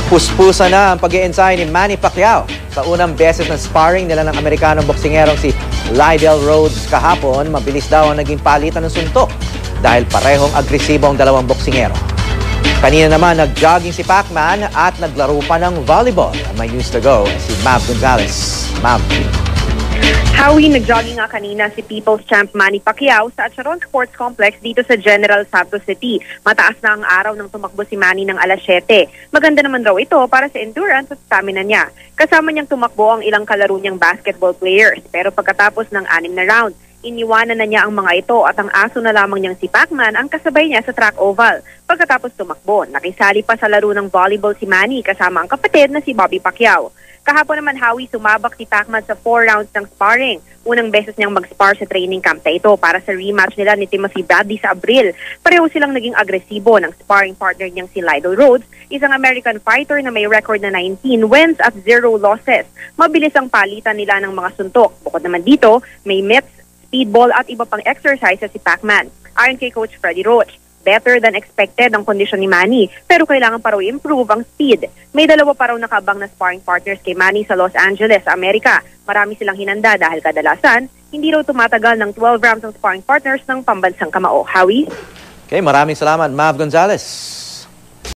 Puspusa na ang pag-i-ensayo ni Manny Pacquiao sa unang beses ng sparring nila ng Amerikanong boksingerong si Lydell Rhodes kahapon. Mabilis daw ang naging palitan ng suntok dahil parehong agresibo ang dalawang boksingero. Kanina naman nag-jogging si Pacman at naglaro pa ng volleyball. May news to go si Mav Gonzalez. Mav. Howie, nag-jogging nga kanina si People's Champ Manny Pacquiao sa Acharon Sports Complex dito sa General Santos City. Mataas na ang araw nang tumakbo si Manny ng alas 7. Maganda naman raw ito para sa endurance at stamina niya. Kasama niyang tumakbo ang ilang kalaro niyang basketball players. Pero pagkatapos ng 6 na round, iniwanan na niya ang mga ito at ang aso na lamang niyang si Pacman ang kasabay niya sa track oval. Pagkatapos tumakbo, nakisali pa sa laro ng volleyball si Manny kasama ang kapatid na si Bobby Pacquiao. Kahapon naman, Howie, sumabak si Pacman sa 4 rounds ng sparring. Unang beses niyang mag-spar sa training camp na ito para sa rematch nila ni Timothy Bradley sa Abril. Pareho silang naging agresibo ng sparring partner niyang si Lydell Rhodes, isang American fighter na may record na 19 wins at 0 losses. Mabilis ang palitan nila ng mga suntok. Bukod naman dito, may mitts, speedball at iba pang exercises si Pacman. Ayon kay Coach Freddie Roach, better than expected ang kondisyon ni Manny, pero kailangan pa raw improve ang speed. May dalawa pa raw nakabang na sparring partners kay Manny sa Los Angeles, Amerika. Marami silang hinanda dahil kadalasan, hindi raw tumatagal ng 12 rounds ng sparring partners ng pambansang kamao. Howie? Okay, maraming salamat, Mav Gonzalez.